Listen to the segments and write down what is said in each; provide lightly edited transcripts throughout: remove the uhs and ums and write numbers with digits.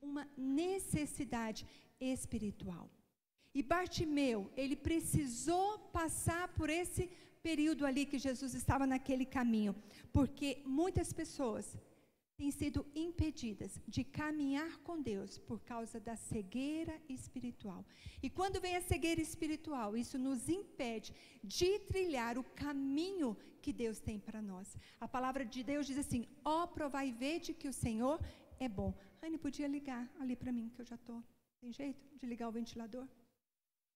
uma necessidade espiritual. E Bartimeu, ele precisou passar por esse período ali que Jesus estava naquele caminho, porque muitas pessoas têm sido impedidas de caminhar com Deus por causa da cegueira espiritual. E quando vem a cegueira espiritual, isso nos impede de trilhar o caminho que Deus tem para nós. A palavra de Deus diz assim: ó, provai e vede que o Senhor é bom. Anne, podia ligar ali para mim, que eu já estou. Tem jeito de ligar o ventilador?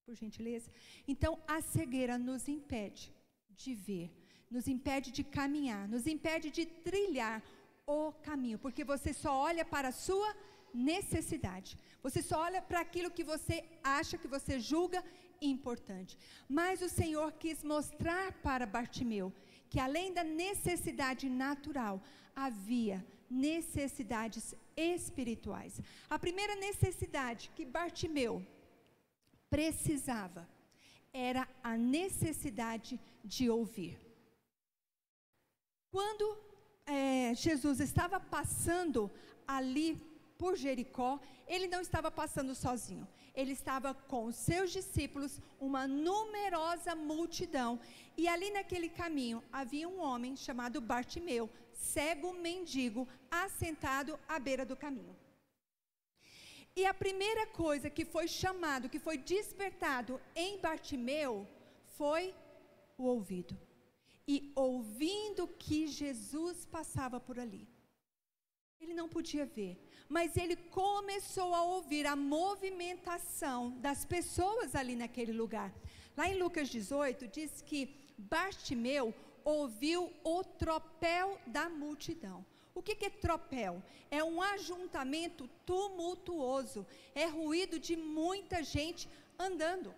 Por gentileza. Então, a cegueira nos impede de ver, nos impede de caminhar, nos impede de trilhar o caminho, porque você só olha para a sua necessidade, você só olha para aquilo que você acha, que você julga importante. Mas o Senhor quis mostrar para Bartimeu que além da necessidade natural, havia necessidades espirituais. A primeira necessidade que Bartimeu precisava era a necessidade de ouvir. Quando Jesus estava passando ali por Jericó, ele não estava passando sozinho, ele estava com os seus discípulos, uma numerosa multidão, e ali naquele caminho havia um homem chamado Bartimeu, cego mendigo, assentado à beira do caminho. E a primeira coisa que foi chamado, que foi despertado em Bartimeu, foi o ouvido. E ouvindo que Jesus passava por ali. Ele não podia ver, mas ele começou a ouvir a movimentação das pessoas ali naquele lugar. Lá em Lucas 18, diz que Bartimeu ouviu o tropel da multidão. O que é tropel? É um ajuntamento tumultuoso, é ruído de muita gente andando.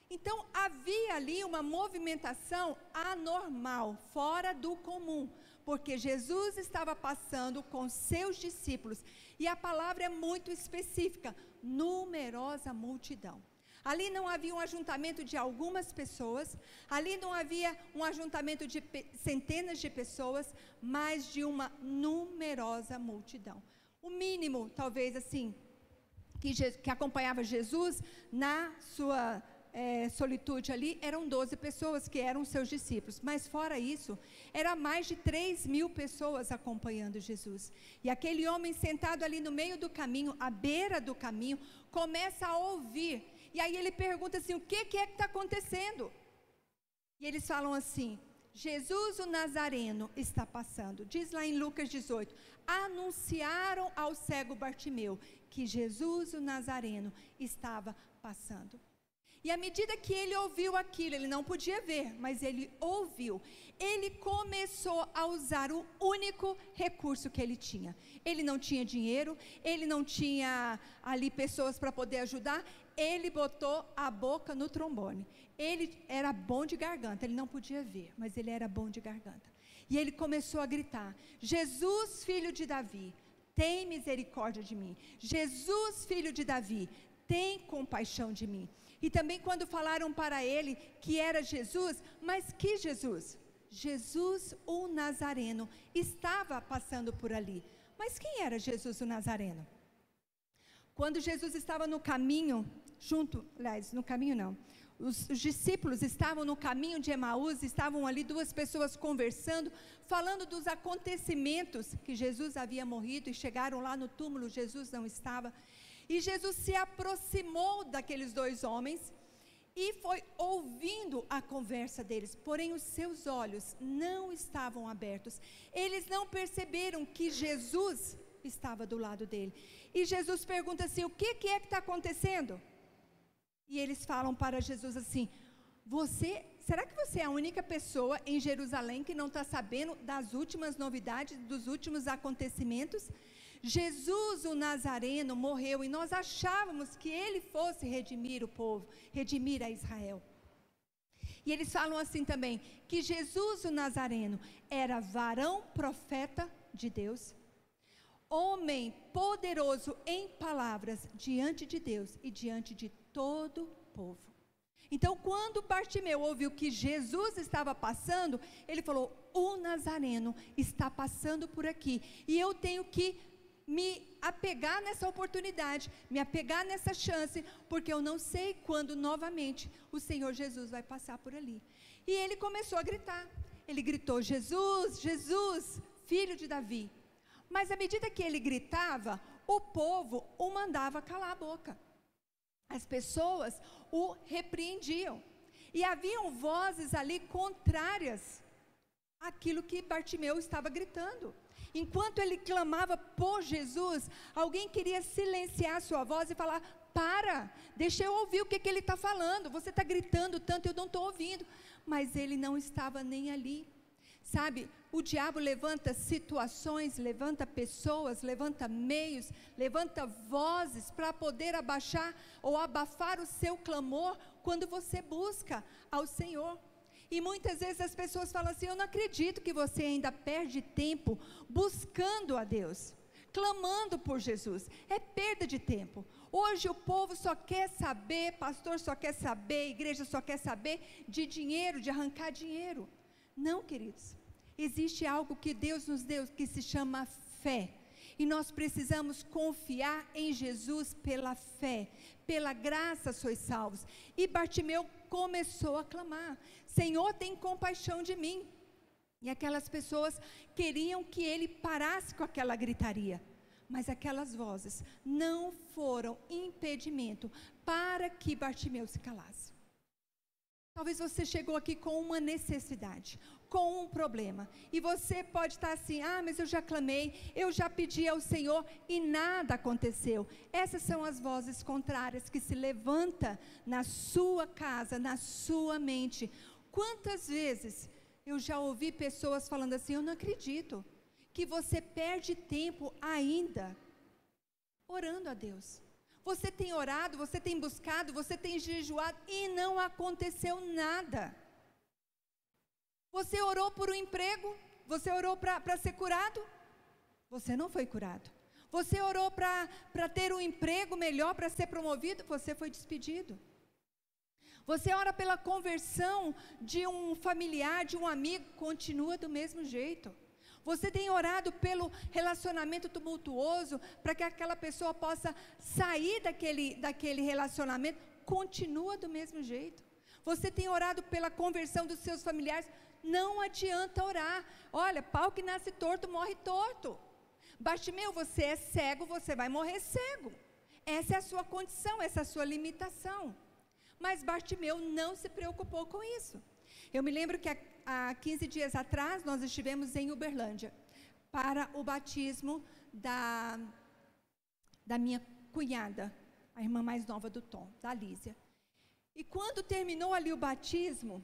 Então havia ali uma movimentação anormal, fora do comum, porque Jesus estava passando com seus discípulos, e a palavra é muito específica, numerosa multidão. Ali não havia um ajuntamento de algumas pessoas, ali não havia um ajuntamento de centenas de pessoas, mas de uma numerosa multidão. O mínimo, talvez assim, que acompanhava Jesus na sua solitude ali, eram 12 pessoas que eram seus discípulos, mas fora isso, era mais de 3.000 pessoas acompanhando Jesus, e aquele homem sentado ali no meio do caminho, à beira do caminho, começa a ouvir, e aí ele pergunta assim, o que é que está acontecendo? E eles falam assim, Jesus o Nazareno está passando. Diz lá em Lucas 18, anunciaram ao cego Bartimeu que Jesus o Nazareno estava passando. E à medida que ele ouviu aquilo, ele não podia ver, mas ele ouviu. Ele começou a usar o único recurso que ele tinha. Ele não tinha dinheiro, ele não tinha ali pessoas para poder ajudar. Ele botou a boca no trombone. Ele era bom de garganta, ele não podia ver, mas ele era bom de garganta. E ele começou a gritar, Jesus, filho de Davi, tem misericórdia de mim. Jesus, filho de Davi, tem compaixão de mim. E também quando falaram para ele que era Jesus, mas que Jesus? Jesus o Nazareno estava passando por ali. Mas quem era Jesus o Nazareno? Quando Jesus estava no caminho, os discípulos estavam no caminho de Emaús, estavam ali duas pessoas conversando, falando dos acontecimentos que Jesus havia morrido, e chegaram lá no túmulo, Jesus não estava. E Jesus se aproximou daqueles dois homens e foi ouvindo a conversa deles, porém os seus olhos não estavam abertos. Eles não perceberam que Jesus estava do lado dele. E Jesus pergunta assim, o que é que está acontecendo? E eles falam para Jesus assim, será que você é a única pessoa em Jerusalém que não está sabendo das últimas novidades, dos últimos acontecimentos? Jesus o Nazareno morreu e nós achávamos que ele fosse redimir o povo, redimir a Israel. E eles falam assim também, que Jesus o Nazareno era varão profeta de Deus, homem poderoso em palavras diante de Deus e diante de todo o povo. Então quando Bartimeu ouviu que Jesus estava passando, ele falou, o Nazareno está passando por aqui, e eu tenho que me apegar nessa oportunidade, me apegar nessa chance, porque eu não sei quando novamente o Senhor Jesus vai passar por ali. E ele começou a gritar. Ele gritou: Jesus, Jesus, filho de Davi. Mas à medida que ele gritava, o povo o mandava calar a boca. As pessoas o repreendiam. E haviam vozes ali contrárias àquilo que Bartimeu estava gritando. Enquanto ele clamava por Jesus, alguém queria silenciar sua voz e falar: para, deixa eu ouvir o que ele está falando. Você está gritando tanto, eu não estou ouvindo. Mas ele não estava nem ali. Sabe, o diabo levanta situações, levanta pessoas, levanta meios, levanta vozes para poder abaixar ou abafar o seu clamor quando você busca ao Senhor. E muitas vezes as pessoas falam assim: eu não acredito que você ainda perde tempo buscando a Deus, clamando por Jesus. É perda de tempo. Hoje o povo só quer saber, pastor só quer saber, igreja só quer saber de dinheiro, de arrancar dinheiro. Não, queridos, existe algo que Deus nos deu que se chama fé, e nós precisamos confiar em Jesus pela fé, pela graça sois salvos. E Bartimeu começou a clamar: Senhor, tem compaixão de mim. E aquelas pessoas queriam que ele parasse com aquela gritaria, mas aquelas vozes não foram impedimento para que Bartimeu se calasse. Talvez você chegou aqui com uma necessidade, com um problema, e você pode estar assim: ah, mas eu já clamei, eu já pedi ao Senhor e nada aconteceu. Essas são as vozes contrárias que se levantam na sua casa, na sua mente. Quantas vezes eu já ouvi pessoas falando assim: eu não acredito que você perde tempo ainda orando a Deus. Você tem orado, você tem buscado, você tem jejuado e não aconteceu nada. Você orou por um emprego, você orou para ser curado, você não foi curado. Você orou para ter um emprego melhor, para ser promovido, você foi despedido. Você ora pela conversão de um familiar, de um amigo, continua do mesmo jeito. Você tem orado pelo relacionamento tumultuoso, para que aquela pessoa possa sair daquele relacionamento, continua do mesmo jeito. Você tem orado pela conversão dos seus familiares, não adianta orar. Olha, pau que nasce torto, morre torto. Bartimeu, você é cego, você vai morrer cego. Essa é a sua condição, essa é a sua limitação. Mas Bartimeu não se preocupou com isso. Eu me lembro que há 15 dias atrás, nós estivemos em Uberlândia, para o batismo da minha cunhada, a irmã mais nova do Tom, da Lísia. E quando terminou ali o batismo,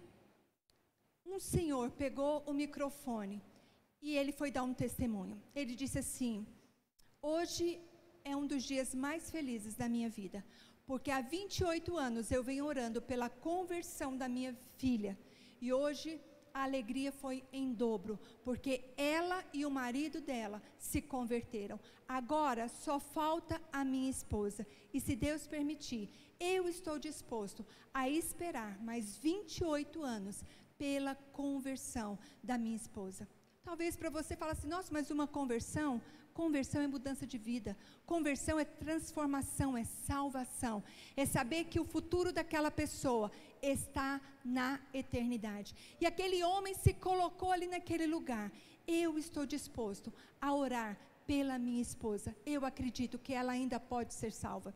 um senhor pegou o microfone e ele foi dar um testemunho. Ele disse assim: hoje é um dos dias mais felizes da minha vida, porque há 28 anos eu venho orando pela conversão da minha filha, e hoje a alegria foi em dobro, porque ela e o marido dela se converteram. Agora só falta a minha esposa, e se Deus permitir, eu estou disposto a esperar mais 28 anos pela conversão da minha esposa. Talvez para você fale assim: nossa, mas uma conversão é mudança de vida, conversão é transformação, é salvação, é saber que o futuro daquela pessoa está na eternidade. E aquele homem se colocou ali naquele lugar: eu estou disposto a orar pela minha esposa, eu acredito que ela ainda pode ser salva.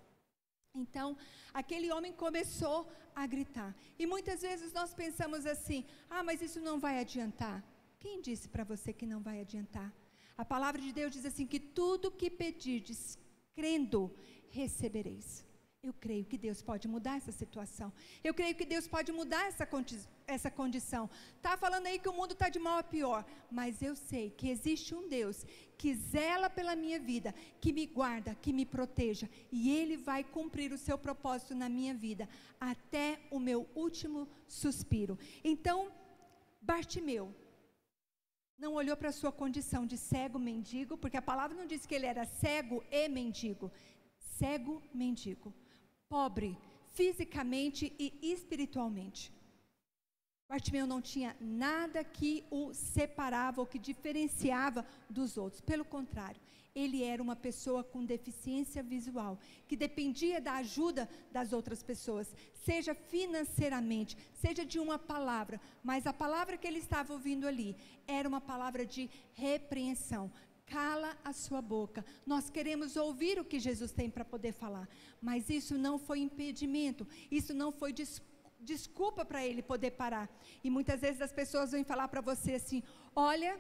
Então, aquele homem começou a gritar. E muitas vezes nós pensamos assim: ah, mas isso não vai adiantar. Quem disse para você que não vai adiantar? A palavra de Deus diz assim: que tudo que pedirdes, crendo, recebereis. Eu creio que Deus pode mudar essa situação. Eu creio que Deus pode mudar essa condição. Está falando aí que o mundo está de mal a pior, mas eu sei que existe um Deus que zela pela minha vida, que me guarda, que me proteja, e Ele vai cumprir o seu propósito na minha vida, até o meu último suspiro. Então, Bartimeu não olhou para a sua condição de cego mendigo, porque a palavra não diz que ele era cego e mendigo. Cego mendigo, pobre fisicamente e espiritualmente. Bartimeu não tinha nada que o separava ou que diferenciava dos outros. Pelo contrário, ele era uma pessoa com deficiência visual, que dependia da ajuda das outras pessoas, seja financeiramente, seja de uma palavra, mas a palavra que ele estava ouvindo ali era uma palavra de repreensão. Cala a sua boca. Nós queremos ouvir o que Jesus tem para poder falar, mas isso não foi impedimento, isso não foi desculpa para ele poder parar. E muitas vezes as pessoas vêm falar para você assim: olha,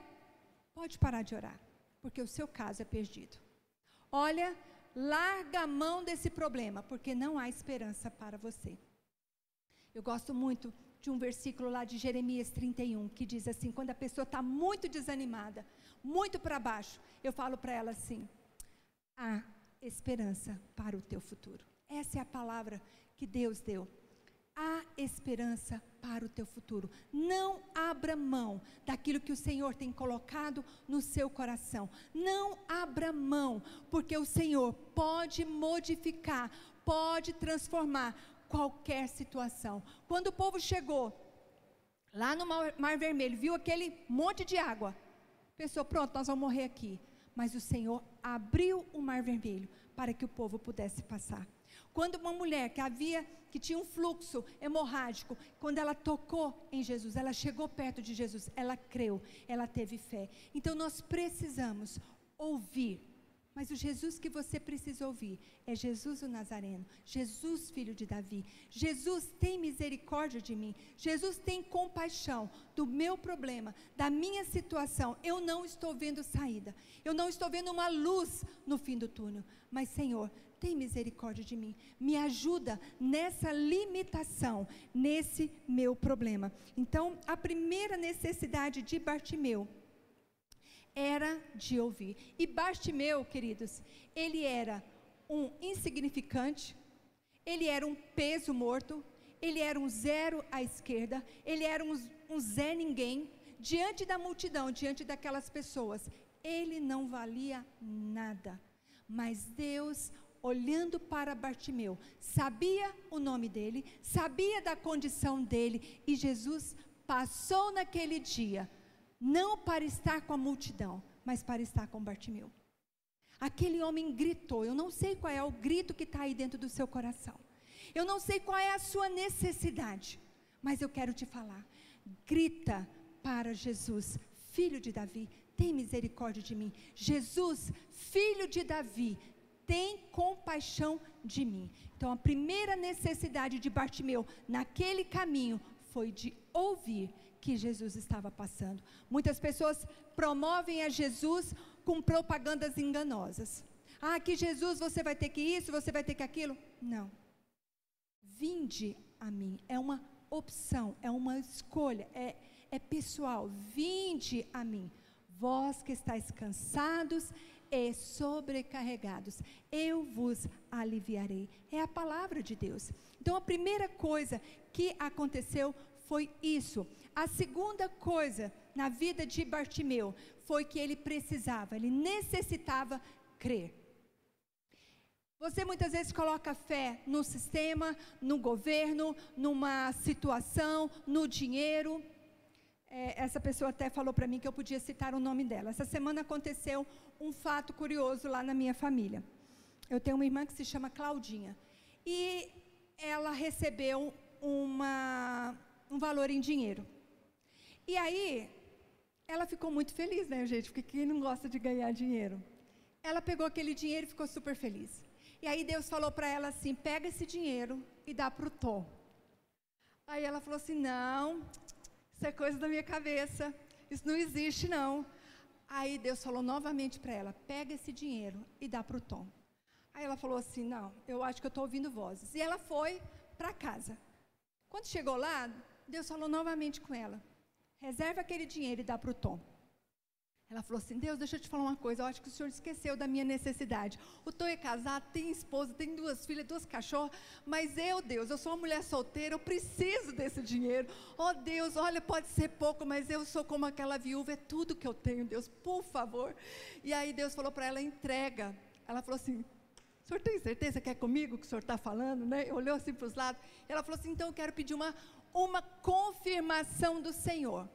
pode parar de orar, porque o seu caso é perdido. Olha, larga a mão desse problema, porque não há esperança para você. Eu gosto muito de um versículo lá de Jeremias 31, que diz assim: quando a pessoa está muito desanimada, muito para baixo, eu falo para ela assim: há esperança para o teu futuro. Essa é a palavra que Deus deu. Há esperança para o teu futuro. Não abra mão daquilo que o Senhor tem colocado no seu coração. Não abra mão, porque o Senhor pode modificar, pode transformar qualquer situação. Quando o povo chegou lá no Mar Vermelho, viu aquele monte de água, pensou: pronto, nós vamos morrer aqui. Mas o Senhor abriu o Mar Vermelho para que o povo pudesse passar. Quando uma mulher que tinha um fluxo hemorrágico, quando ela tocou em Jesus, ela chegou perto de Jesus, ela creu, ela teve fé. Então nós precisamos ouvir, mas o Jesus que você precisa ouvir é Jesus o Nazareno, Jesus filho de Davi. Jesus tem misericórdia de mim, Jesus tem compaixão do meu problema, da minha situação. Eu não estou vendo saída, eu não estou vendo uma luz no fim do túnel, mas Senhor, tem misericórdia de mim, me ajuda nessa limitação, nesse meu problema. Então, a primeira necessidade de Bartimeu era de ouvir. E Bartimeu, queridos, ele era um insignificante, ele era um peso morto, ele era um zero à esquerda, ele era um Zé ninguém, diante da multidão, diante daquelas pessoas, ele não valia nada. Mas Deus, olhando para Bartimeu, sabia o nome dele, sabia da condição dele, e Jesus passou naquele dia, não para estar com a multidão, mas para estar com Bartimeu. Aquele homem gritou. Eu não sei qual é o grito que está aí dentro do seu coração, eu não sei qual é a sua necessidade, mas eu quero te falar: grita para Jesus, filho de Davi, tem misericórdia de mim. Jesus, filho de Davi, tem compaixão de mim. Então a primeira necessidade de Bartimeu naquele caminho foi de ouvir que Jesus estava passando. Muitas pessoas promovem a Jesus com propagandas enganosas. Que Jesus, você vai ter que isso, você vai ter que aquilo. Não. Vinde a mim. É uma opção, é uma escolha, é pessoal. Vinde a mim, vós que estáis cansados e sobrecarregados, eu vos aliviarei. É a palavra de Deus. Então a primeira coisa que aconteceu foi isso. A segunda coisa na vida de Bartimeu foi que ele necessitava crer. Você muitas vezes coloca fé no sistema, no governo, numa situação, no dinheiro. Essa pessoa até falou para mim que eu podia citar o nome dela. Essa semana aconteceu um fato curioso lá na minha família. Eu tenho uma irmã que se chama Claudinha, e ela recebeu um valor em dinheiro. E aí, ela ficou muito feliz, né, gente? Porque quem não gosta de ganhar dinheiro? Ela pegou aquele dinheiro e ficou super feliz. E aí Deus falou para ela assim: pega esse dinheiro e dá para o Tom. Aí ela falou assim: não, isso é coisa da minha cabeça, isso não existe não. Aí Deus falou novamente para ela: pega esse dinheiro e dá para o Tom. Aí ela falou assim: não, eu acho que eu estou ouvindo vozes. E ela foi para casa. Quando chegou lá, Deus falou novamente com ela: reserva aquele dinheiro e dá para o Tom. Ela falou assim: Deus, deixa eu te falar uma coisa, eu acho que o Senhor esqueceu da minha necessidade. O Tom é casado, tem esposa, tem 2 filhas, 2 cachorros, mas Deus, eu sou uma mulher solteira, eu preciso desse dinheiro. Deus, olha, pode ser pouco, mas eu sou como aquela viúva, é tudo que eu tenho, Deus, por favor. E aí Deus falou para ela: entrega. Ela falou assim: o senhor tem certeza que é comigo que o senhor está falando, né? Olhou assim para os lados. Ela falou assim: então eu quero pedir uma confirmação do Senhor.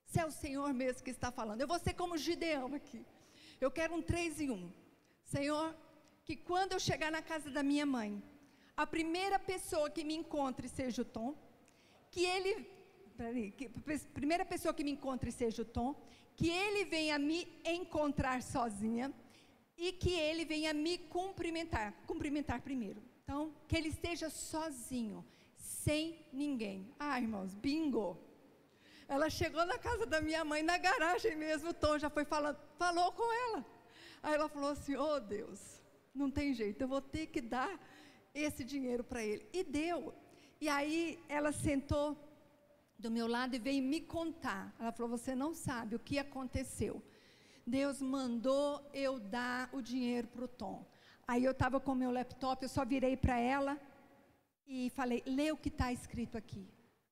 Se é o Senhor mesmo que está falando, eu vou ser como Gideão aqui. Eu quero um 3 em 1. Senhor, que quando eu chegar na casa da minha mãe, a primeira pessoa que me encontre seja o Tom, primeira pessoa que me encontre seja o Tom, que ele venha me encontrar sozinha e que ele venha me cumprimentar primeiro. Então, que ele esteja sozinho, sem ninguém. Irmãos, bingo! Ela chegou na casa da minha mãe, na garagem mesmo, o Tom já foi falou com ela. Aí ela falou assim, oh Deus, não tem jeito, eu vou ter que dar esse dinheiro para ele. E deu. E aí ela sentou do meu lado e veio me contar. Ela falou, você não sabe o que aconteceu. Deus mandou eu dar o dinheiro para o Tom. Aí eu estava com o meu laptop, eu só virei para ela e falei, lê o que está escrito aqui.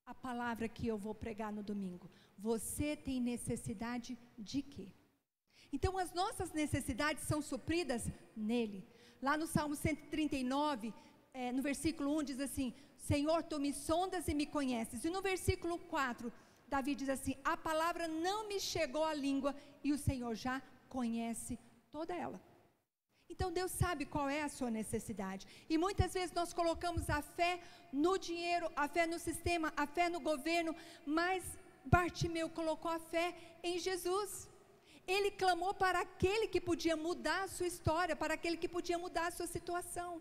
A palavra que eu vou pregar no domingo. Você tem necessidade de quê? Então as nossas necessidades são supridas nele. Lá no Salmo 139, no versículo 1 diz assim, Senhor, tu me sondas e me conheces. E no versículo 4, Davi diz assim, a palavra não me chegou à língua e o Senhor já conhece toda ela. Então Deus sabe qual é a sua necessidade. E muitas vezes nós colocamos a fé no dinheiro, a fé no sistema, a fé no governo, mas Bartimeu colocou a fé em Jesus. Ele clamou para aquele que podia mudar a sua história, para aquele que podia mudar a sua situação.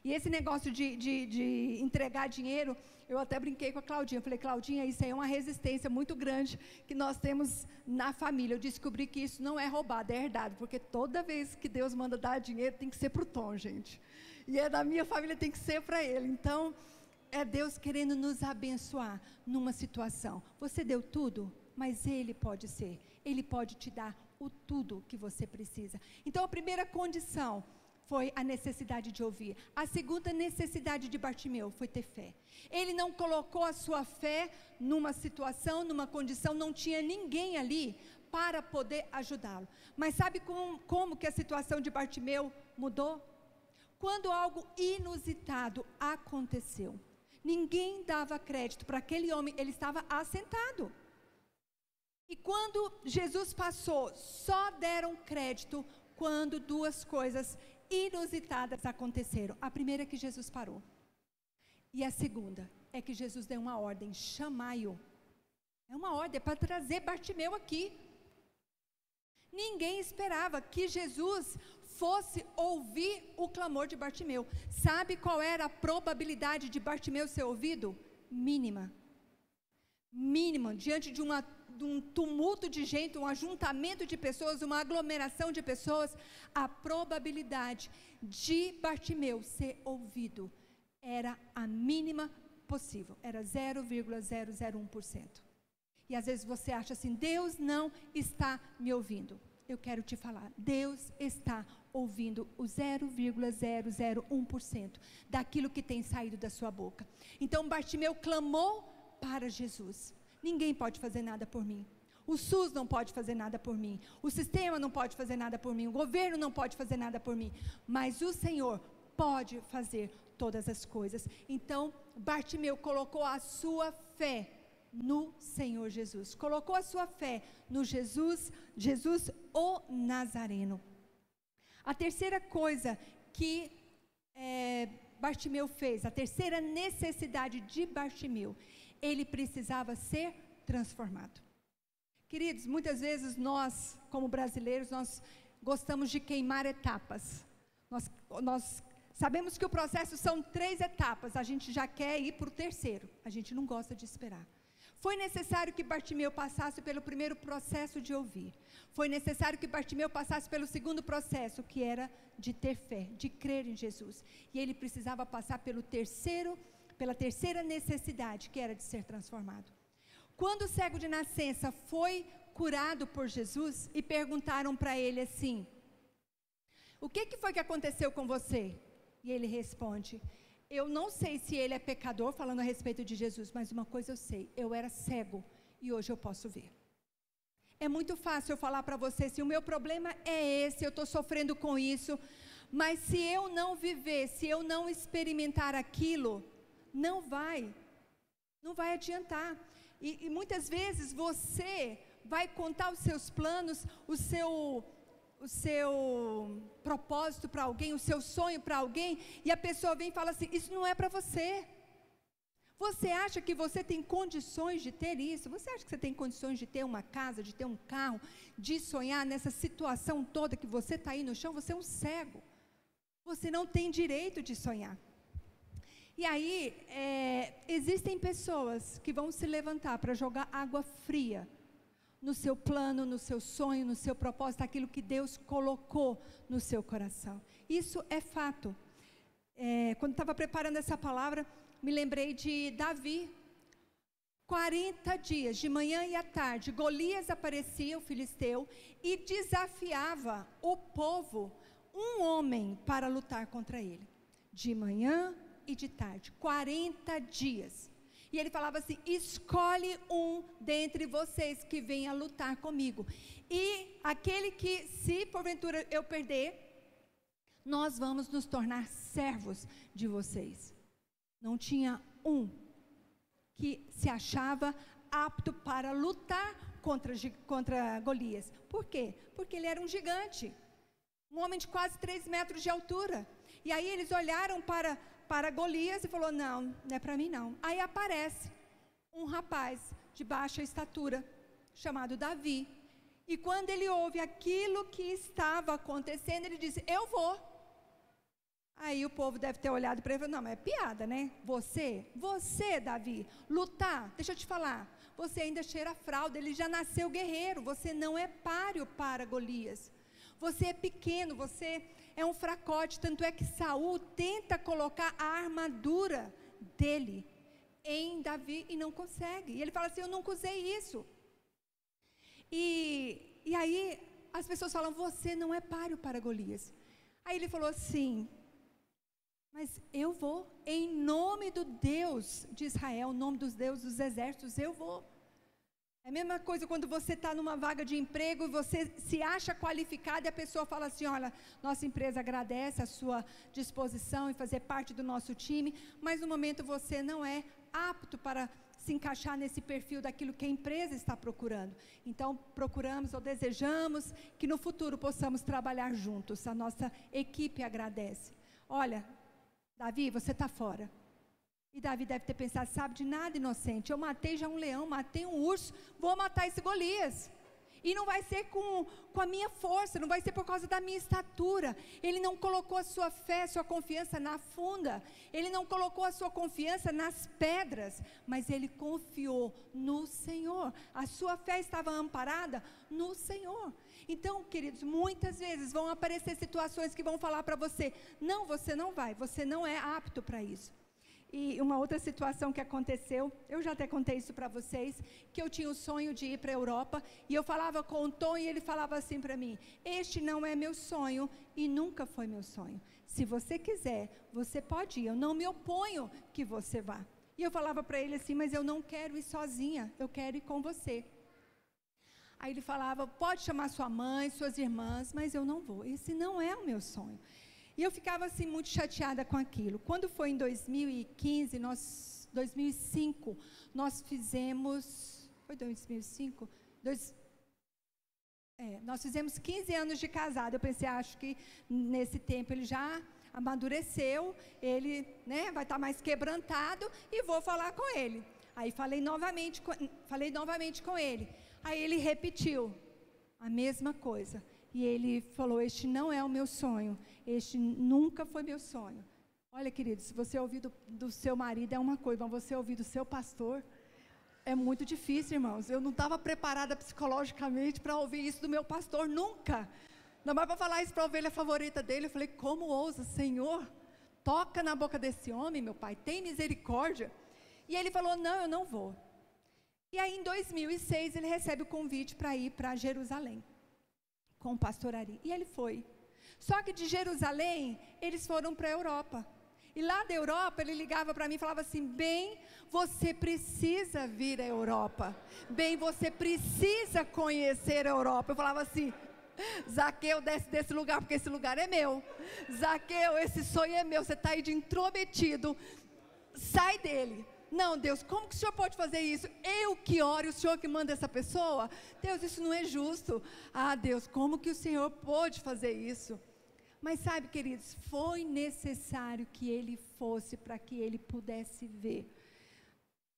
E esse negócio de entregar dinheiro, eu até brinquei com a Claudinha, eu falei, Claudinha, isso aí é uma resistência muito grande que nós temos na família. Eu descobri que isso não é roubado, é herdado, porque toda vez que Deus manda dar dinheiro, tem que ser para o Tom, gente. E é da minha família, tem que ser para ele. Então, é Deus querendo nos abençoar numa situação. Você deu tudo, mas Ele pode ser. Ele pode te dar o tudo que você precisa. Então, a primeira condição foi a necessidade de ouvir. A segunda necessidade de Bartimeu foi ter fé. Ele não colocou a sua fé numa situação, numa condição, não tinha ninguém ali para poder ajudá-lo. Mas sabe como que a situação de Bartimeu mudou? Quando algo inusitado aconteceu. Ninguém dava crédito para aquele homem, ele estava assentado. E quando Jesus passou, só deram crédito quando duas coisas inusitadas aconteceram. A primeira é que Jesus parou. E a segunda é que Jesus deu uma ordem, chamai-o. É uma ordem para trazer Bartimeu aqui. Ninguém esperava que Jesus fosse ouvir o clamor de Bartimeu. Sabe qual era a probabilidade de Bartimeu ser ouvido? Mínima. Mínima, diante de um tumulto de gente, um ajuntamento de pessoas, uma aglomeração de pessoas, a probabilidade de Bartimeu ser ouvido era a mínima possível, era 0,001%. E às vezes você acha assim, Deus não está me ouvindo. Eu quero te falar, Deus está ouvindo o 0,001% daquilo que tem saído da sua boca. Então Bartimeu clamou para Jesus. Ninguém pode fazer nada por mim. O SUS não pode fazer nada por mim. O sistema não pode fazer nada por mim. O governo não pode fazer nada por mim. Mas o Senhor pode fazer todas as coisas. Então, Bartimeu colocou a sua fé no Senhor Jesus. Colocou a sua fé no Jesus o Nazareno. A terceira coisa que Bartimeu fez, a terceira necessidade de Bartimeu, ele precisava ser transformado. Queridos, muitas vezes nós, como brasileiros, nós gostamos de queimar etapas. Nós sabemos que o processo são 3 etapas, a gente já quer ir para o terceiro, a gente não gosta de esperar. Foi necessário que Bartimeu passasse pelo primeiro processo de ouvir. Foi necessário que Bartimeu passasse pelo segundo processo, que era de ter fé, de crer em Jesus. E ele precisava passar pela terceira necessidade, que era de ser transformado. Quando o cego de nascença foi curado por Jesus e perguntaram para ele assim, o que foi que aconteceu com você? E ele responde, eu não sei se ele é pecador, falando a respeito de Jesus, mas uma coisa eu sei, eu era cego e hoje eu posso ver. É muito fácil eu falar para você, se o meu problema é esse, eu estou sofrendo com isso, mas se eu não viver, se eu não experimentar aquilo, não vai Não vai adiantar. E muitas vezes você vai contar os seus planos, o seu propósito para alguém, o seu sonho para alguém, e a pessoa vem e fala assim: isso não é para você. Você acha que você tem condições de ter isso? Você acha que você tem condições de ter uma casa, de ter um carro, de sonhar nessa situação toda que você está aí no chão? Você é um cego. Você não tem direito de sonhar. E aí, existem pessoas que vão se levantar para jogar água fria no seu plano, no seu sonho, no seu propósito, aquilo que Deus colocou no seu coração. Isso é fato. Quando estava preparando essa palavra, me lembrei de Davi. 40 dias, de manhã e à tarde, Golias aparecia, o filisteu, e desafiava o povo, um homem, para lutar contra ele. De manhã e de tarde, 40 dias. E ele falava assim: escolhe um dentre vocês que venha lutar comigo. E aquele que, se porventura eu perder, nós vamos nos tornar servos de vocês. Não tinha um que se achava apto para lutar contra Golias. Por quê? Porque ele era um gigante, um homem de quase 3 metros de altura. E aí eles olharam para Golias e falou: não é para mim não. Aí aparece um rapaz de baixa estatura, chamado Davi. E quando ele ouve aquilo que estava acontecendo, ele disse: eu vou. Aí o povo deve ter olhado para ele e falado: não, mas é piada, né? Você, Davi, lutar, deixa eu te falar, você ainda cheira fralda, ele já nasceu guerreiro, você não é páreo para Golias. Você é pequeno, você é um fracote, tanto é que Saul tenta colocar a armadura dele em Davi e não consegue. E ele fala assim: eu nunca usei isso. E aí as pessoas falam: você não é páreo para Golias. Aí ele falou assim: mas eu vou, em nome do Deus de Israel, em nome dos deuses dos exércitos, eu vou. É a mesma coisa quando você está numa vaga de emprego e você se acha qualificado e a pessoa fala assim: olha, nossa empresa agradece a sua disposição em fazer parte do nosso time, mas no momento você não é apto para se encaixar nesse perfil daquilo que a empresa está procurando. Então, procuramos ou desejamos que no futuro possamos trabalhar juntos. A nossa equipe agradece. Olha, Davi, você está fora. E Davi deve ter pensado: sabe de nada, inocente, eu matei já um leão, matei um urso, vou matar esse Golias. E não vai ser com a minha força, não vai ser por causa da minha estatura. Ele não colocou a sua fé, a sua confiança na funda. Ele não colocou a sua confiança nas pedras, mas ele confiou no Senhor. A sua fé estava amparada no Senhor. Então, queridos, muitas vezes vão aparecer situações que vão falar para você: não, você não vai, você não é apto para isso. E uma outra situação que aconteceu, eu já até contei isso para vocês, que eu tinha o sonho de ir para a Europa, e eu falava com o Tom e ele falava assim para mim: este não é meu sonho e nunca foi meu sonho. Se você quiser, você pode ir, eu não me oponho que você vá. E eu falava para ele assim: mas eu não quero ir sozinha, eu quero ir com você. Aí ele falava: pode chamar sua mãe, suas irmãs, mas eu não vou, esse não é o meu sonho. E eu ficava assim muito chateada com aquilo. Quando foi em 2015, 2005, nós fizemos... Foi 2005? Nós fizemos 15 anos de casado. Eu pensei: acho que nesse tempo ele já amadureceu, ele, né, vai estar mais quebrantado e vou falar com ele. Aí falei novamente com ele. Aí ele repetiu a mesma coisa. E ele falou: este não é o meu sonho, este nunca foi meu sonho. Olha, queridos, se você ouvir do seu marido é uma coisa, mas você ouvir do seu pastor é muito difícil, irmãos. Eu não estava preparada psicologicamente para ouvir isso do meu pastor, nunca. Não mais para falar isso para a ovelha favorita dele. Eu falei: como ousa, Senhor? Toca na boca desse homem, meu pai, tem misericórdia. E ele falou: não, eu não vou. E aí em 2006 ele recebe o convite para ir para Jerusalém com o pastor Ari, e ele foi. Só que de Jerusalém, eles foram para a Europa, e lá da Europa, ele ligava para mim e falava assim: bem, você precisa vir à Europa, bem, você precisa conhecer a Europa. Eu falava assim: Zaqueu, desce desse lugar, porque esse lugar é meu. Zaqueu, esse sonho é meu, você está aí de intrometido, sai dele. Não, Deus, como que o Senhor pode fazer isso? Eu que oro, o Senhor que manda essa pessoa? Deus, isso não é justo. Ah, Deus, como que o Senhor pode fazer isso? Mas sabe, queridos, foi necessário que ele fosse para que ele pudesse ver.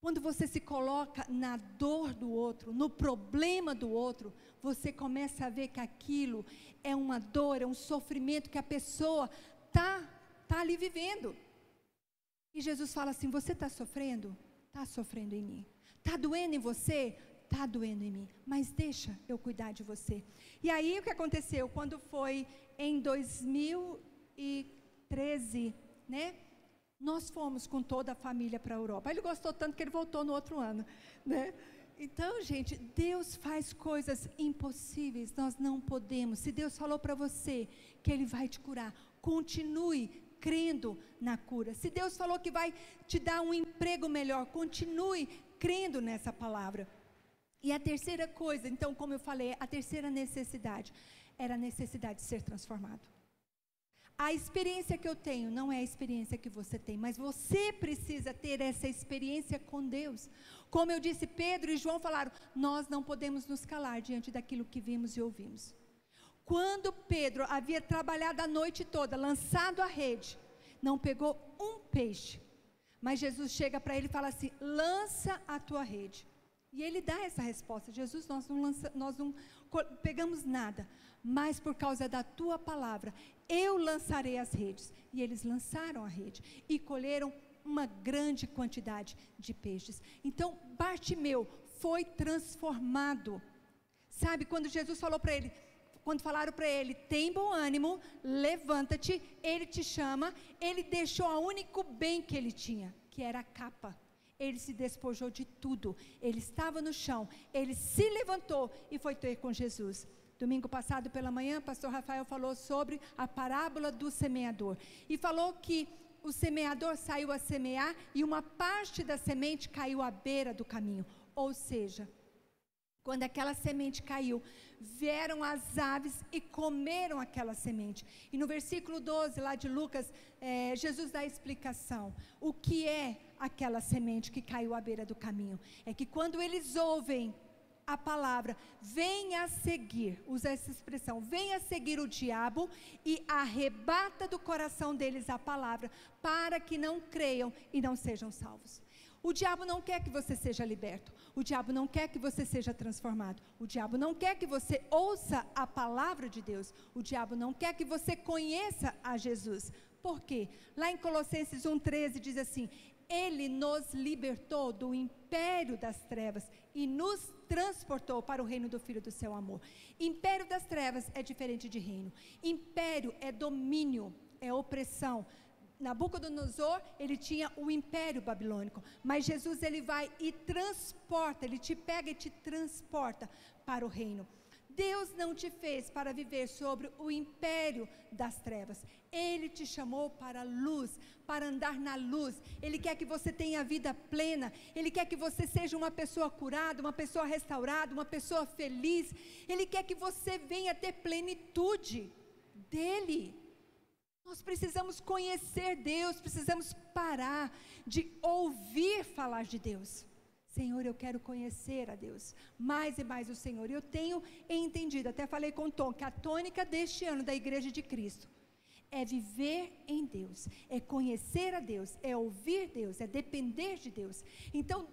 Quando você se coloca na dor do outro, no problema do outro, você começa a ver que aquilo é uma dor, é um sofrimento que a pessoa está ali vivendo. E Jesus fala assim: você está sofrendo? Está sofrendo em mim. Está doendo em você? Está doendo em mim. Mas deixa eu cuidar de você. E aí o que aconteceu? Quando foi em 2013, né? Nós fomos com toda a família para a Europa. Ele gostou tanto que ele voltou no outro ano, né? Então, gente, Deus faz coisas impossíveis. Nós não podemos. Se Deus falou para você que Ele vai te curar, continue crendo na cura. Se Deus falou que vai te dar um emprego melhor, continue crendo nessa palavra. E a terceira coisa, então, como eu falei, a terceira necessidade era a necessidade de ser transformado. A experiência que eu tenho não é a experiência que você tem, mas você precisa ter essa experiência com Deus. Como eu disse, Pedro e João falaram: nós não podemos nos calar diante daquilo que vimos e ouvimos. Quando Pedro havia trabalhado a noite toda, lançado a rede, não pegou um peixe, mas Jesus chega para ele e fala assim: lança a tua rede. E ele dá essa resposta: Jesus, nós não pegamos nada, mas por causa da tua palavra, eu lançarei as redes. E eles lançaram a rede e colheram uma grande quantidade de peixes. Então, Bartimeu foi transformado. Sabe, quando Jesus falou para ele, quando falaram para ele: tem bom ânimo, levanta-te, ele te chama, ele deixou o único bem que ele tinha, que era a capa. Ele se despojou de tudo, ele estava no chão, ele se levantou e foi ter com Jesus. Domingo passado pela manhã, pastor Rafael falou sobre a parábola do semeador, e falou que o semeador saiu a semear, e uma parte da semente caiu à beira do caminho, ou seja, quando aquela semente caiu, vieram as aves e comeram aquela semente. E no versículo 12 lá de Lucas, Jesus dá a explicação. O que é aquela semente que caiu à beira do caminho? É que quando eles ouvem a palavra, vem a seguir, usa essa expressão, vem a seguir o diabo e arrebata do coração deles a palavra, para que não creiam e não sejam salvos. O diabo não quer que você seja liberto. O diabo não quer que você seja transformado. O diabo não quer que você ouça a palavra de Deus. O diabo não quer que você conheça a Jesus. Por quê? Lá em Colossenses 1,13 diz assim: Ele nos libertou do império das trevas e nos transportou para o reino do Filho do seu amor. Império das trevas é diferente de reino. Império é domínio, é opressão. Nabucodonosor, ele tinha o império babilônico, mas Jesus, ele vai e transporta, ele te pega e te transporta para o reino. Deus não te fez para viver sobre o império das trevas. Ele te chamou para a luz, para andar na luz. Ele quer que você tenha vida plena. Ele quer que você seja uma pessoa curada, uma pessoa restaurada, uma pessoa feliz. Ele quer que você venha ter plenitude dele. Nós precisamos conhecer Deus, precisamos parar de ouvir falar de Deus. Senhor, eu quero conhecer a Deus, mais e mais o Senhor. Eu tenho entendido, até falei com o Tom, que a tônica deste ano da Igreja de Cristo é viver em Deus, é conhecer a Deus, é ouvir Deus, é depender de Deus. Então,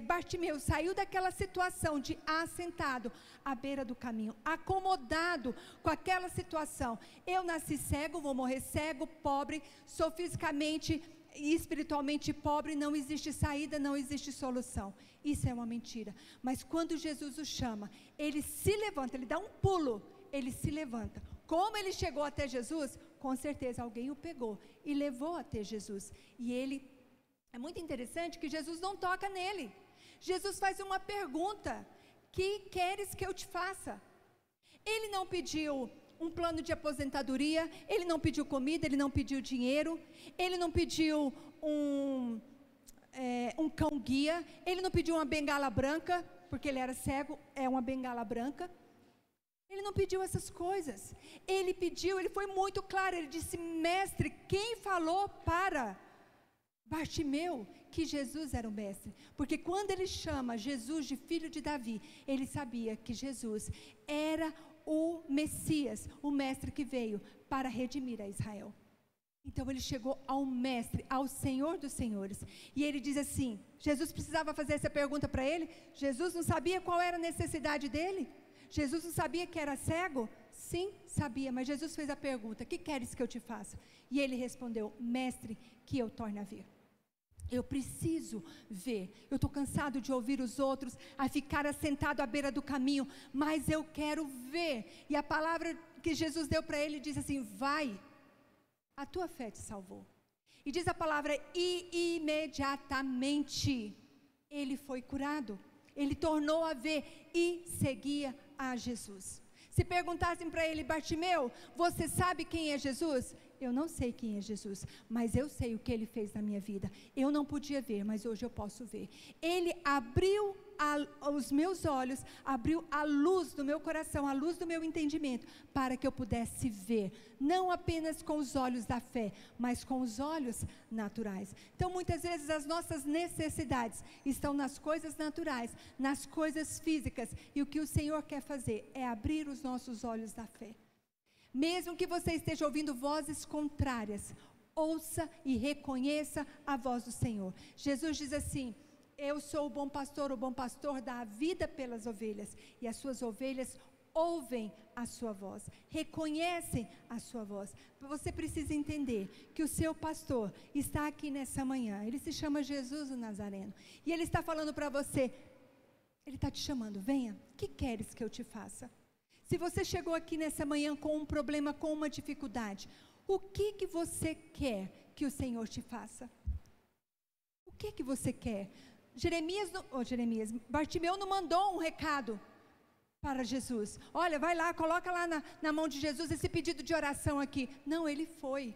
Bartimeu saiu daquela situação de assentado à beira do caminho, acomodado com aquela situação. Eu nasci cego, vou morrer cego, pobre, sou fisicamente e espiritualmente pobre, não existe saída, não existe solução. Isso é uma mentira. Mas quando Jesus o chama, ele se levanta, ele dá um pulo, ele se levanta. Como ele chegou até Jesus? Com certeza alguém o pegou e levou até Jesus. E ele... É muito interessante que Jesus não toca nele. Jesus faz uma pergunta: que queres que eu te faça? Ele não pediu um plano de aposentadoria, ele não pediu comida, ele não pediu dinheiro, ele não pediu um cão guia, ele não pediu uma bengala branca, porque ele era cego, é uma bengala branca. Ele não pediu essas coisas. Ele pediu, ele foi muito claro, ele disse: mestre, quem falou para Bartimeu que Jesus era o mestre, porque quando ele chama Jesus de filho de Davi, ele sabia que Jesus era o Messias, o mestre que veio para redimir a Israel. Então ele chegou ao mestre, ao Senhor dos senhores, e ele diz assim, Jesus precisava fazer essa pergunta para ele? Jesus não sabia qual era a necessidade dele? Jesus não sabia que era cego? Sim, sabia, mas Jesus fez a pergunta, que queres que eu te faça? E ele respondeu, mestre, que eu torne a ver. Eu preciso ver, eu estou cansado de ouvir os outros, a ficar assentado à beira do caminho, mas eu quero ver. E a palavra que Jesus deu para ele diz assim, vai, a tua fé te salvou. E diz a palavra, e imediatamente ele foi curado. Ele tornou a ver e seguia a Jesus. Se perguntassem para ele, Bartimeu, você sabe quem é Jesus? Eu não sei quem é Jesus, mas eu sei o que ele fez na minha vida. Eu não podia ver, mas hoje eu posso ver. Ele abriu os meus olhos, abriu a luz do meu coração, a luz do meu entendimento, para que eu pudesse ver, não apenas com os olhos da fé, mas com os olhos naturais. Então muitas vezes as nossas necessidades estão nas coisas naturais, nas coisas físicas, e o que o Senhor quer fazer é abrir os nossos olhos da fé. Mesmo que você esteja ouvindo vozes contrárias, ouça e reconheça a voz do Senhor. Jesus diz assim, eu sou o bom pastor dá a vida pelas ovelhas, e as suas ovelhas ouvem a sua voz, reconhecem a sua voz. Você precisa entender que o seu pastor está aqui nessa manhã, ele se chama Jesus o Nazareno, e ele está falando para você, ele está te chamando, venha, o que queres que eu te faça? Se você chegou aqui nessa manhã com um problema, com uma dificuldade, o que você quer que o Senhor te faça? O que você quer? Bartimeu não mandou um recado para Jesus. Olha, vai lá, coloca lá na mão de Jesus esse pedido de oração aqui. Não, ele foi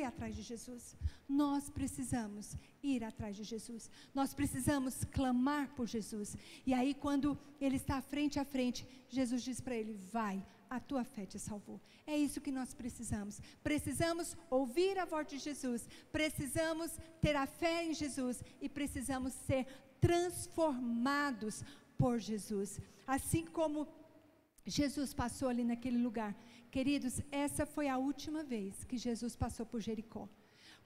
atrás de Jesus. Nós precisamos ir atrás de Jesus. Nós precisamos clamar por Jesus. E aí quando ele está frente a frente, Jesus diz para ele, vai, a tua fé te salvou. É isso que nós precisamos. Precisamos ouvir a voz de Jesus. Precisamos ter a fé em Jesus. E precisamos ser transformados por Jesus. Assim como Jesus passou ali naquele lugar. Queridos, essa foi a última vez que Jesus passou por Jericó,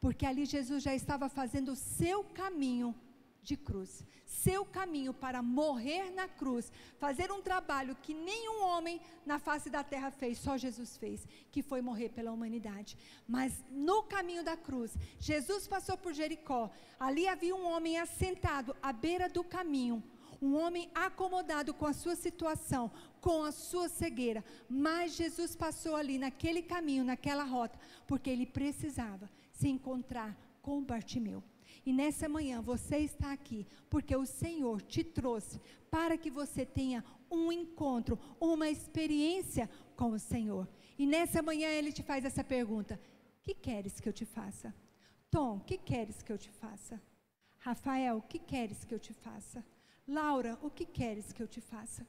porque ali Jesus já estava fazendo o seu caminho de cruz, seu caminho para morrer na cruz, fazer um trabalho que nenhum homem na face da terra fez, só Jesus fez, que foi morrer pela humanidade. Mas no caminho da cruz, Jesus passou por Jericó, ali havia um homem assentado à beira do caminho, um homem acomodado com a sua situação, com a sua cegueira, mas Jesus passou ali naquele caminho, naquela rota, porque ele precisava se encontrar com Bartimeu. E nessa manhã você está aqui, porque o Senhor te trouxe para que você tenha um encontro, uma experiência com o Senhor. E nessa manhã ele te faz essa pergunta, que queres que eu te faça? Tom, que queres que eu te faça? Rafael, que queres que eu te faça? Laura, o que queres que eu te faça?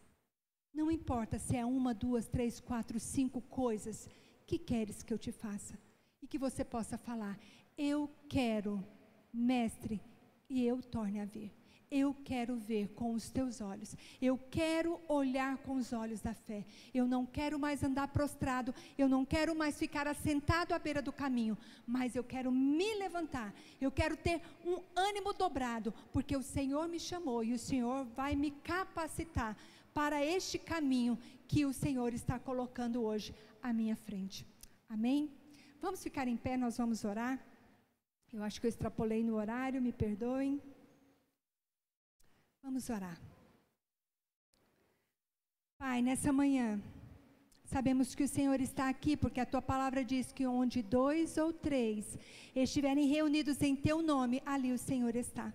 Não importa se é 1, 2, 3, 4, 5 coisas, que queres que eu te faça? E que você possa falar, eu quero, mestre, e eu torne a ver. Eu quero ver com os teus olhos, eu quero olhar com os olhos da fé, eu não quero mais andar prostrado, eu não quero mais ficar assentado à beira do caminho, mas eu quero me levantar, eu quero ter um ânimo dobrado, porque o Senhor me chamou e o Senhor vai me capacitar para este caminho que o Senhor está colocando hoje à minha frente. Amém? Vamos ficar em pé, nós vamos orar. Eu acho que eu extrapolei no horário, me perdoem. Vamos orar. Pai, nessa manhã, sabemos que o Senhor está aqui, porque a Tua palavra diz que onde 2 ou 3 estiverem reunidos em Teu nome, ali o Senhor está.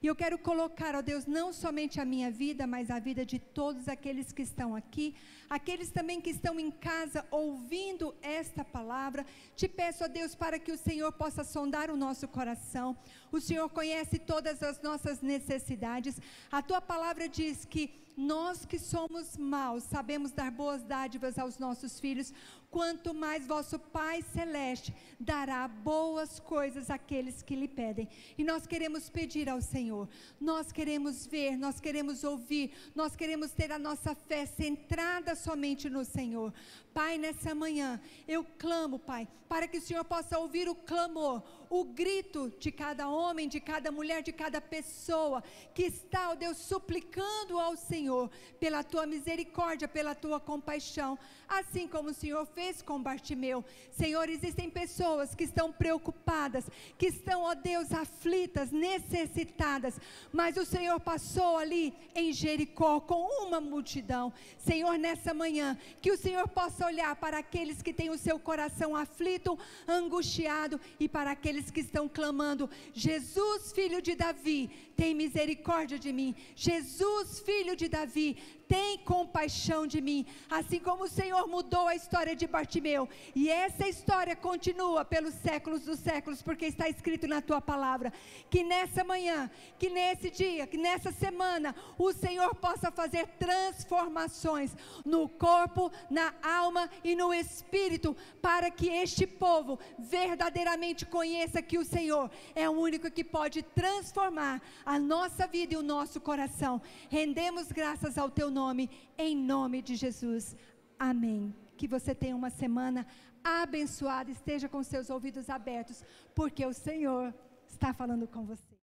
E eu quero colocar, ó Deus, não somente a minha vida, mas a vida de todos aqueles que estão aqui, aqueles também que estão em casa ouvindo esta palavra. Te peço, ó Deus, para que o Senhor possa sondar o nosso coração. O Senhor conhece todas as nossas necessidades. A Tua palavra diz que nós que somos maus, sabemos dar boas dádivas aos nossos filhos. quanto mais vosso Pai Celeste dará boas coisas àqueles que lhe pedem. E nós queremos pedir ao Senhor, nós queremos ver, nós queremos ouvir, nós queremos ter a nossa fé centrada somente no Senhor. Pai, nessa manhã, eu clamo, Pai, para que o Senhor possa ouvir o clamor, o grito de cada homem, de cada mulher, de cada pessoa que está, ó Deus, suplicando ao Senhor pela tua misericórdia, pela tua compaixão, assim como o Senhor fez com Bartimeu. Senhor, existem pessoas que estão preocupadas, que estão, ó Deus, aflitas, necessitadas, mas o Senhor passou ali em Jericó com uma multidão. Senhor, nessa manhã, que o Senhor possa olhar para aqueles que têm o seu coração aflito, angustiado, e para aqueles que estão clamando: Jesus, filho de Davi, tem misericórdia de mim. Jesus, filho de Davi, tem compaixão de mim. Assim como o Senhor mudou a história de Bartimeu, e essa história continua pelos séculos dos séculos, porque está escrito na tua palavra, que nessa manhã, que nesse dia, que nessa semana, o Senhor possa fazer transformações no corpo, na alma e no espírito, para que este povo verdadeiramente conheça que o Senhor é o único que pode transformar a nossa vida e o nosso coração. Rendemos graças ao teu nome, em nome de Jesus, amém. Que você tenha uma semana abençoada, esteja com seus ouvidos abertos, porque o Senhor está falando com você.